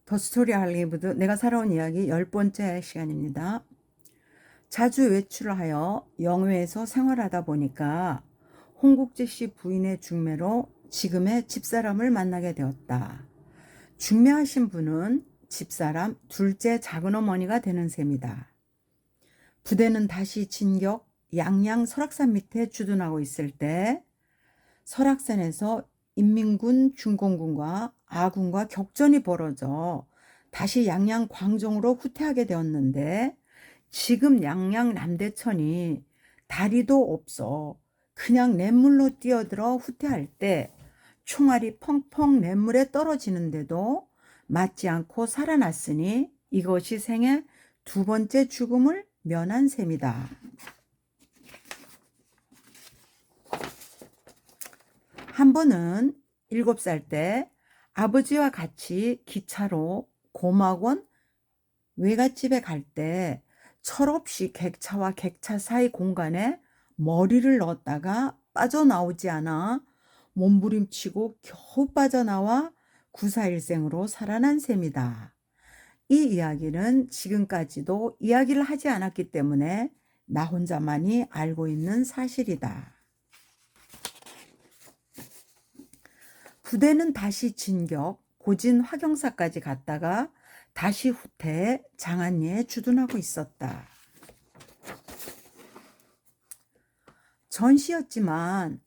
더 스토리 할리우드 내가 살아온 이야기 10번째 시간입니다. 자주 외출을 하여 영외에서 생활하다 보니까 홍국재 씨 부인의 중매로 지금의 집사람을 만나게 되었다. 중매하신 분은 집사람 둘째 작은어머니가 되는 셈이다. 부대는 다시 진격 양양 설악산 밑에 주둔하고 있을 때 설악산에서 인민군 중공군과 아군과 격전이 벌어져 다시 양양 광정으로 후퇴하게 되었는데, 지금 양양 남대천이 다리도 없어 그냥 냇물로 뛰어들어 후퇴할 때 총알이 펑펑 냇물에 떨어지는데도 맞지 않고 살아났으니 이것이 생애 두 번째 죽음을 면한 셈이다. 한 번은 7살 때 아버지와 같이 기차로 고막원 외갓집에 갈 때 철없이 객차와 객차 사이 공간에 머리를 넣었다가 빠져나오지 않아 몸부림치고 겨우 빠져나와 구사일생으로 살아난 셈이다. 이 이야기는 지금까지도 이야기를 하지 않았기 때문에 나 혼자만이 알고 있는 사실이다. 부대는 다시 진격, 고진 화경사까지 갔다가 다시 후퇴 장안리에 주둔하고 있었다. 전시였지만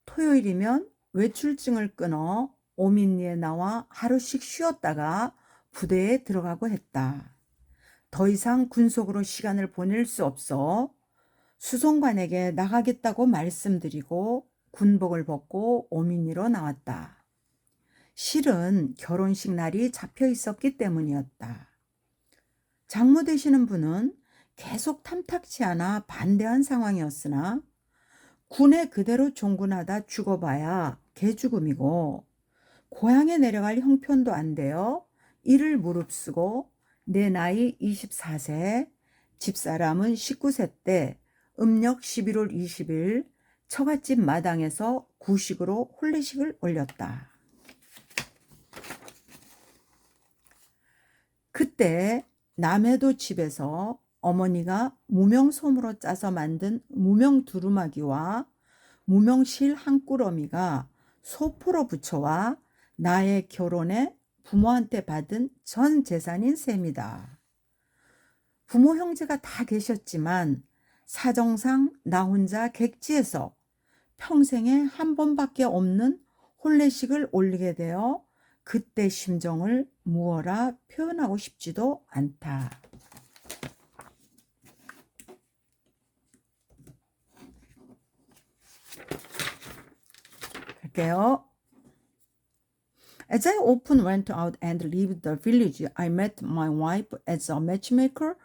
토요일이면 외출증을 끊어 오민리에 나와 하루씩 쉬었다가 부대에 들어가고 했다. 더 이상 군속으로 시간을 보낼 수 없어 수송관에게 나가겠다고 말씀드리고 군복을 벗고 오민리로 나왔다. 실은 결혼식 날이 잡혀 있었기 때문이었다. 장모 되시는 분은 계속 탐탁치 않아 반대한 상황이었으나 군에 그대로 종군하다 죽어봐야 개죽음이고 고향에 내려갈 형편도 안 되어 이를 무릅쓰고 내 나이 24세, 집사람은 19세 때 음력 11월 20일 처갓집 마당에서 구식으로 혼례식을 올렸다. 그때 남해도 집에서 어머니가 무명솜으로 짜서 만든 무명두루마기와 무명실 한 꾸러미가 소포로 붙여와 나의 결혼에 부모한테 받은 전 재산인 셈이다. 부모 형제가 다 계셨지만 사정상 나 혼자 객지에서 평생에 한 번밖에 없는 혼례식을 올리게 되어 그때 심정을 무어라 표현하고 싶지도 않다. 갈게요. As I often went out and left the village, I met my wife as a matchmaker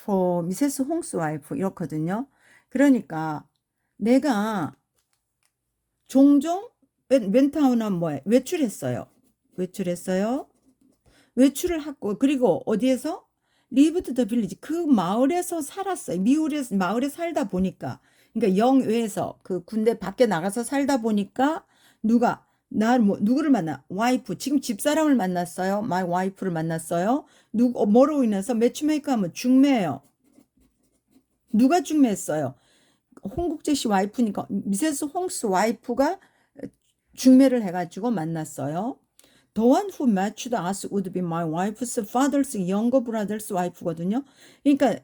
for Mrs. Hong's wife. 이렇거든요. 그러니까 내가 종종 멘타우나 외출했어요. 외출을 하고, 그리고 어디에서? lived the village. 그 마을에서 살았어요. 마을에 살다 보니까. 그러니까 영외에서 그 군대 밖에 나가서 살다 보니까 누구를 만나? 와이프. 지금 집사람을 만났어요. my wife를 만났어요. 뭐로 인해서? 매치메이커 하면 중매예요. 누가 중매했어요? 홍국재 씨 와이프니까 미세스 홍스 와이프가 중매를 해가지고 만났어요. The one who matched us would be my wife's father's younger brother's wife거든요. 그러니까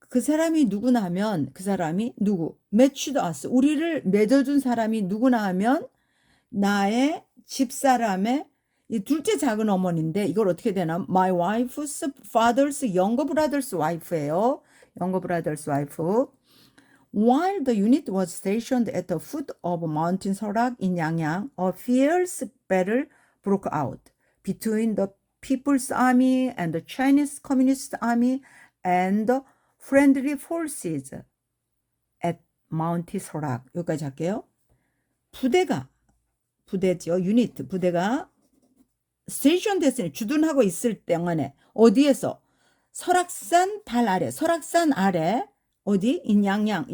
그 사람이 누구나 하면 그 사람이 누구? matched us. 우리를 맺어준 사람이 누구나 하면 나의 집사람의 이 둘째 작은 어머니인데 이걸 어떻게 되나? My wife's father's younger brother's wife예요. younger brother's wife. While the unit was stationed at the foot of Mountain Sorak in Yangyang, a fierce battle broke out between the People's Army and the Chinese Communist Army and the friendly forces at Mount Sorak. 여기까지 할게요. 부대가 스테이션 됐으니 주둔하고 있을 동안에 어디에서? 설악산 아래 어디?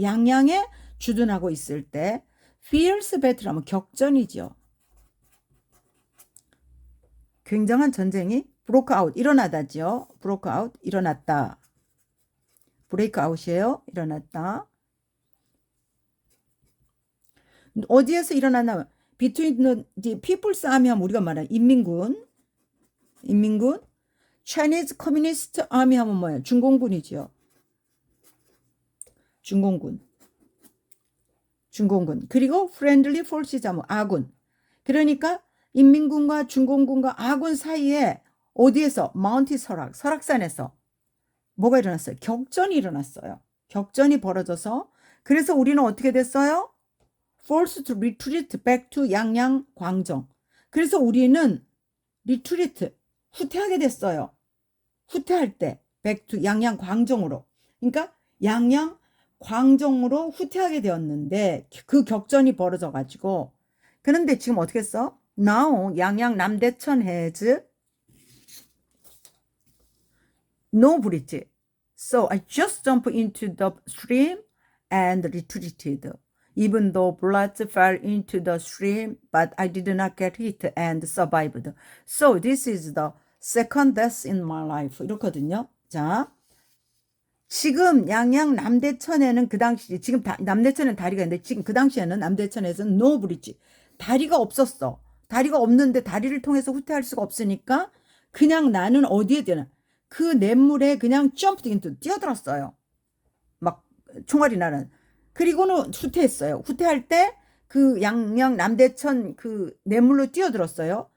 양양에 주둔하고 있을 때 fierce battle하면 격전이죠. 굉장한 전쟁이 broke out 일어나다죠. broke out 일어났다. break out이에요. 일어났다. 어디에서 일어났나? between the people's army 하면 우리가 말하는 인민군. Chinese Communist Army 하면 뭐예요? 중공군이죠. 중공군. 그리고 Friendly Forces 하면 아군. 그러니까 인민군과 중공군과 아군 사이에 어디에서? 마운티 설악산에서 뭐가 일어났어요? 격전이 일어났어요. 격전이 벌어져서 그래서 우리는 어떻게 됐어요? Forced to retreat back to 양양 광정. 그래서 우리는 retreat 후퇴하게 됐어요. 후퇴할 때 back to 양양 광정으로. 그러니까 양양 광정으로 후퇴하게 되었는데 그 격전이 벌어져 가지고 그런데 지금 어떻게 했어? Now 양양 남대천 has no bridge. So I just jumped into the stream and retreated. Even though blood fell into the stream, but I did not get hit and survived. So this is the second death in my life. 이렇거든요. 자, 지금 양양 남대천에는 그 당시 지금 남대천에는 다리가 있는데 지금 그 당시에는 남대천에서는 no bridge. 다리가 없었어. 다리가 없는데 다리를 통해서 후퇴할 수가 없으니까 그냥 나는 어디에 되나 그 냇물에 그냥 점프 인투 뛰어들었어요. 막 총알이 나는. 그리고는 후퇴했어요. 후퇴할 때 그 양양 남대천 그 냇물로 뛰어들었어요.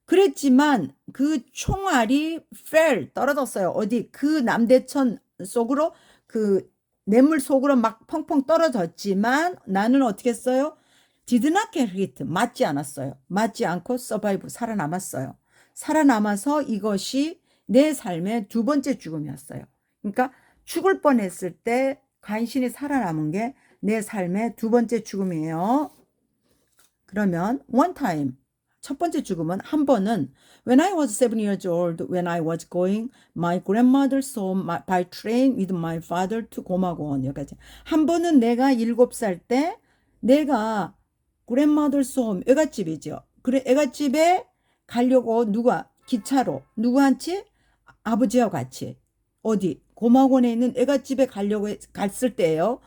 그랬지만 그 총알이 fell 떨어졌어요. 어디 그 남대천 속으로 그 냇물 속으로 막 펑펑 떨어졌지만 나는 어떻게 했어요? Did not get hit. 맞지 않았어요. 맞지 않고 survive 살아남았어요. 살아남아서 이것이 내 삶의 두 번째 죽음이었어요. 그러니까 죽을 뻔했을 때 간신히 살아남은 게 내 삶의 두 번째 죽음이에요. 그러면 one time 첫 번째 죽음은 한 번은 when I was 7 years old, when I was going my grandmother's home by train with my father to 고마고원. 여기까지. 한 번은 내가 7살 때 내가 grandmother's home 애갓집이죠. 그래 애갓집에 가려고 누가 기차로 누구한테 아버지와 같이 어디 고마원에 있는 애갓집에 가려고 갔을 때예요.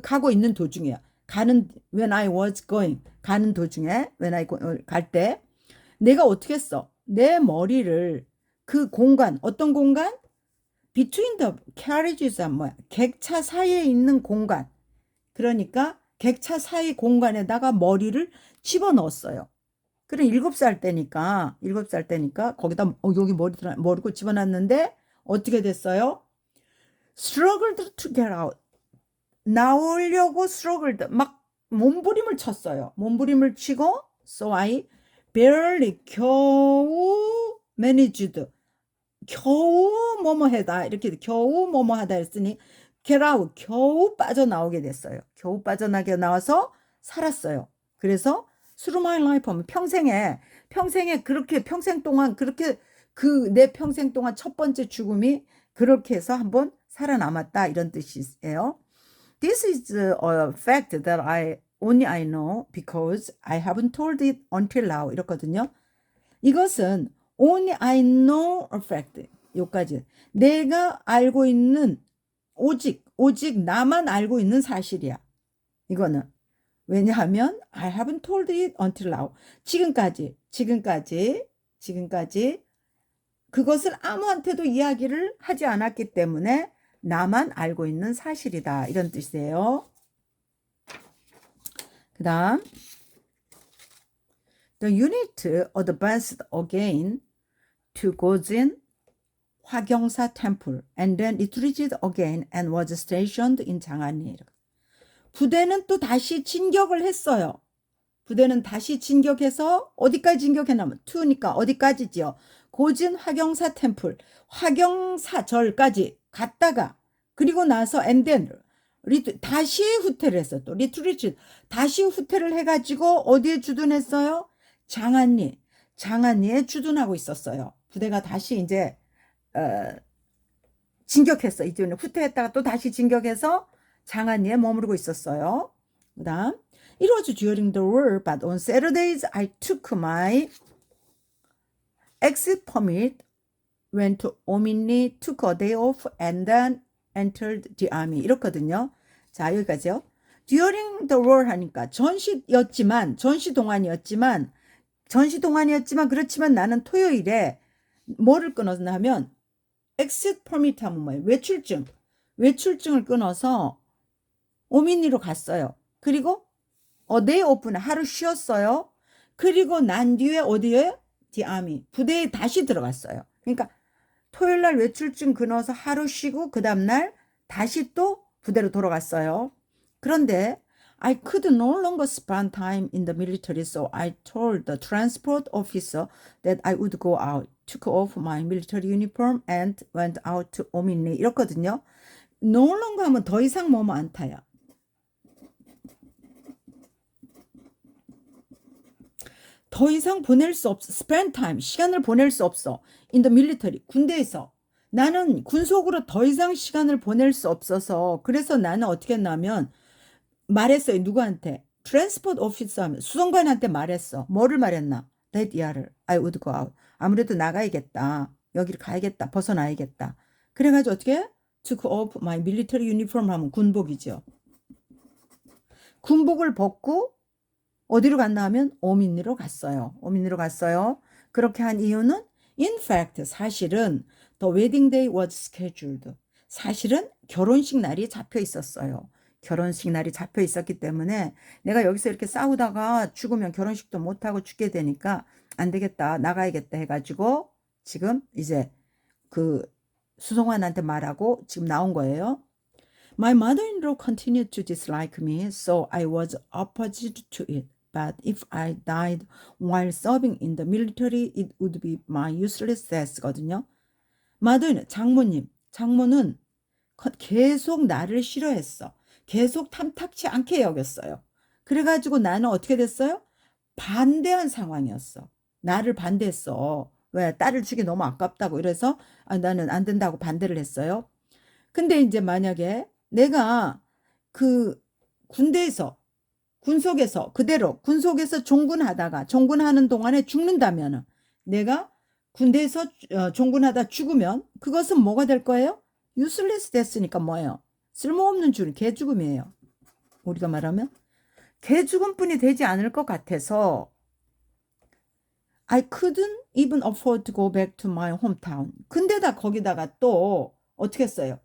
가고 있는 도중이야. 가는 when I was going 가는 도중에 when I 갈 때 내가 어떻게 했어? 내 머리를 그 공간 어떤 공간? Between the carriages 뭐야? 객차 사이에 있는 공간. 그러니까 객차 사이 공간에다가 머리를 집어넣었어요. 그럼 7살 때니까 거기다 여기 머리를 집어넣었는데 어떻게 됐어요? struggled to get out. 나오려고 struggled 막 몸부림을 쳤어요. 몸부림을 치고 so I barely 겨우 managed 겨우 뭐뭐하다 이렇게 겨우 뭐뭐하다 했으니 get out 겨우 빠져나오게 됐어요. 겨우 빠져나게 나와서 살았어요. 그래서 through my life 하면 평생에 그렇게 평생 동안 그렇게 그 내 평생 동안 첫 번째 죽음이 그렇게 해서 한번 살아남았다 이런 뜻이에요. This is a fact that only I know because I haven't told it until now 이렇거든요. 이것은 only I know a fact 여기까지 내가 알고 있는 오직 나만 알고 있는 사실이야. 이거는 왜냐하면 I haven't told it until now 지금까지 그것을 아무한테도 이야기를 하지 않았기 때문에 나만 알고 있는 사실이다. 이런 뜻이에요. 그 다음 The unit advanced again to Gojin 화경사 temple and then retreated again and was stationed in 장안리. 부대는 또 다시 진격을 했어요. 부대는 다시 진격해서 어디까지 진격했냐면 to니까 어디까지지요? 고진 화경사 템플 화경사절까지 갔다가 그리고 나서 and then 다시 후퇴를 했어. 또 리트리트 다시 후퇴를 해가지고 어디에 주둔했어요? 장안리에 주둔하고 있었어요. 부대가 다시 이제 진격했어. 이제 후퇴했다가 또 다시 진격해서 장안리에 머무르고 있었어요. 그다음 It was during the war, but on Saturdays I took my exit permit, went to Omini, took a day off, and then entered the army. 이렇거든요. 자, 여기까지요. During the war 하니까 전시 동안이었지만 그렇지만 나는 토요일에 뭐를 끊었나 하면 exit permit 하면 뭐예요? 외출증을 끊어서 오미니로 갔어요. 그리고 day off는 하루 쉬었어요. 그리고 난 뒤에 어디에? The army. 부대에 다시 들어갔어요. 그러니까 토요일 날 외출증 끊어서 하루 쉬고 그 다음날 다시 또 부대로 돌아갔어요. 그런데 I could no longer spend time in the military, so I told the transport officer that I would go out, took off my military uniform and went out to Omini. 이렇거든요. no longer 하면 더 이상 뭐뭐 않다야. 더 이상 보낼 수 없어. spend time, 시간을 보낼 수 없어. in the military, 군대에서. 나는 군속으로 더 이상 시간을 보낼 수 없어서 그래서 나는 어떻게 했냐면 말했어요. 누구한테? 트랜스포트 오피서 하면 수송관한테 말했어. 뭐를 말했나? that year를 I would go out. 아무래도 나가야겠다. 여기를 가야겠다. 벗어나야겠다. 그래가지고 어떻게? took off my military uniform 하면 군복이죠. 군복을 벗고 어디로 갔나 하면 오민니로 갔어요. 오민니로 갔어요. 그렇게 한 이유는 in fact 사실은 the wedding day was scheduled. 사실은 결혼식 날이 잡혀 있었어요. 결혼식 날이 잡혀 있었기 때문에 내가 여기서 이렇게 싸우다가 죽으면 결혼식도 못하고 죽게 되니까 안 되겠다. 나가야겠다 해가지고 지금 이제 그 수송관한테 말하고 지금 나온 거예요. My mother-in-law continued to dislike me, so I was opposed to it. But if I died while serving in the military, it would be my useless death거든요. 장모는 계속 나를 싫어했어. 계속 탐탁치 않게 여겼어요. 그래가지고 나는 어떻게 됐어요? 반대한 상황이었어. 나를 반대했어. 왜? 딸을 주기 너무 아깝다고. 이래서 나는 안 된다고 반대를 했어요. 근데 이제 만약에 내가 그 군속에서 그대로 군속에서 종군하는 동안에 죽는다면 내가 군대에서 종군하다 죽으면 그것은 뭐가 될 거예요? useless 됐으니까 뭐예요? 쓸모없는 개죽음이에요. 우리가 말하면 개죽음뿐이 되지 않을 것 같아서 I couldn't even afford to go back to my hometown. 근데다 거기다가 또 어떻게 했어요?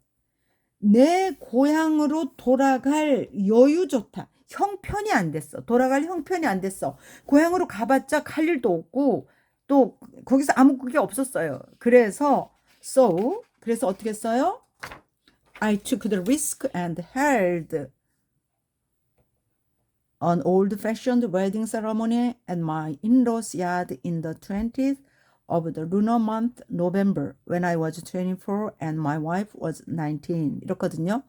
내 고향으로 돌아갈 여유조차 형편이 안 됐어. 돌아갈 형편이 안 됐어. 고향으로 가봤자 갈 일도 없고 또 거기서 아무 그게 없었어요. 그래서 어떻게 했어요? I took the risk and held an old-fashioned wedding ceremony at my in-laws' yard in the 20th of the lunar month November when I was 24 and my wife was 19. 이렇거든요.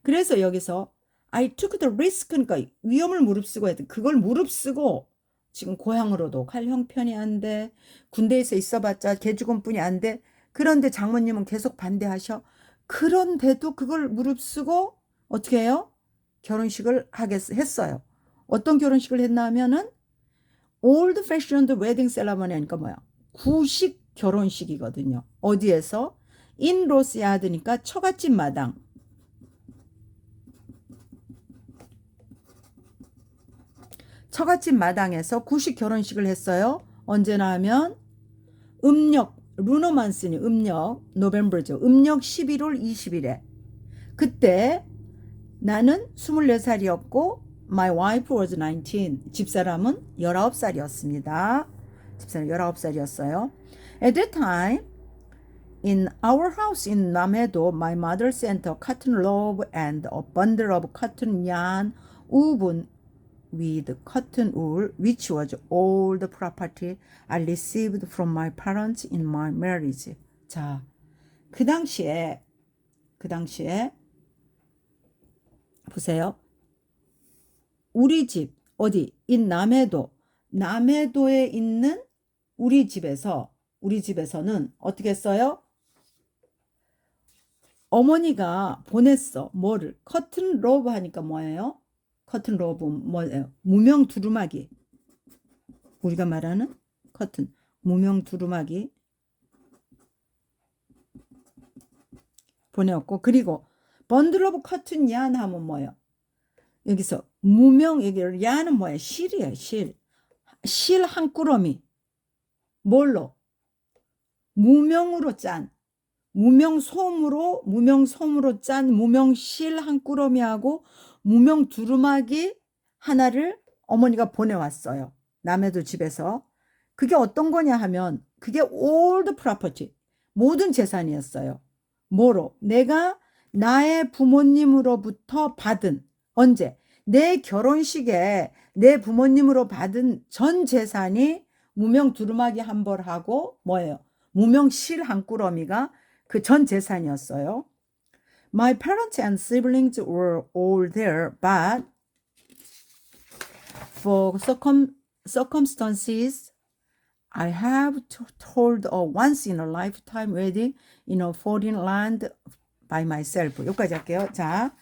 그래서 여기서 I took the risk, 그러니까 위험을 무릅쓰고 해야 돼. 그걸 무릅쓰고 지금 고향으로도 갈 형편이 안 돼. 군대에서 있어봤자 개죽음뿐이 안 돼. 그런데 장모님은 계속 반대하셔. 그런데도 그걸 무릅쓰고 어떻게 해요? 결혼식을 했어요. 어떤 결혼식을 했나 하면은 old fashioned wedding ceremony 하니까 뭐야? 구식 결혼식이거든요. 어디에서? in 로스 야드니까 처갓집 마당. 처갓집 마당에서 구식 결혼식을 했어요. 언제나 하면 루노만스니 노벰버죠. 음력 11월 20일에. 그때 나는 24살이었고 my wife was 19. 집사람은 19살이었습니다. 집사람 19살이었어요. At that time, in our house in Nam해도, my mother sent a cotton robe and a bundle of cotton yarn woven with cotton wool, which was all the property I received from my parents in my marriage. 자, 그 당시에 보세요. 우리 집 어디? 남해도에 있는 우리 집에서는 어떻게 했어요? 어머니가 보냈어. 뭐를? 커튼 로브 하니까 뭐예요? 커튼 로브 뭐예요? 무명 두루마기. 우리가 말하는 커튼. 무명 두루마기 보내었고, 그리고 번들 오브 커튼 얀 하면 뭐예요? 여기서 무명, 여기 야는 뭐예요? 실이에요, 실. 실 한 꾸러미. 뭘로? 무명으로 짠. 무명솜으로 짠 무명실 한 꾸러미하고 무명 두루마기 하나를 어머니가 보내왔어요. 남해도 집에서. 그게 어떤 거냐 하면 그게 all the property. 모든 재산이었어요. 뭐로? 내가 나의 부모님으로부터 받은, 언제? 내 결혼식에 내 부모님으로 받은 전 재산이 무명 두루마기 한 벌하고 뭐예요? 무명 실 한 꾸러미가 그 전 재산이었어요. My parents and siblings were all there, but for circumstances, I have told a once in a lifetime wedding in a foreign land by myself. 여기까지 할게요. 자,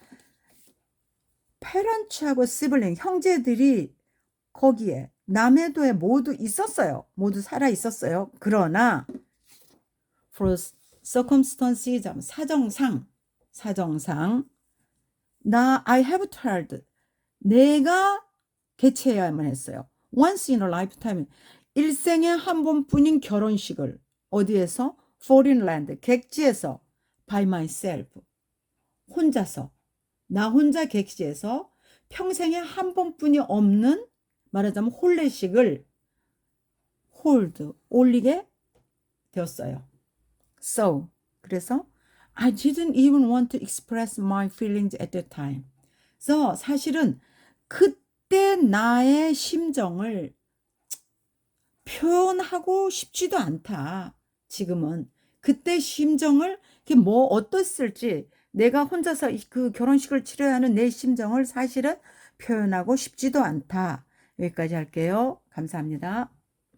페런츠하고 시블링, 형제들이 거기에 남해도에 모두 있었어요. 모두 살아 있었어요. 그러나 for circumstances, 사정상 I have told, 내가 개최해야만 했어요. once in a lifetime, 일생에 한 번뿐인 결혼식을 어디에서? foreign land, 객지에서 by myself, 혼자서, 나 혼자 객지에서 평생에 한 번뿐이 없는, 말하자면 혼례식을 올리게 되었어요. So, 그래서 I didn't even want to express my feelings at that time. 그래서 사실은 그때 나의 심정을 표현하고 싶지도 않다. 지금은 그때 심정을 뭐 어땠을지, 내가 혼자서 그 결혼식을 치러야 하는 내 심정을 사실은 표현하고 싶지도 않다. 여기까지 할게요. 감사합니다.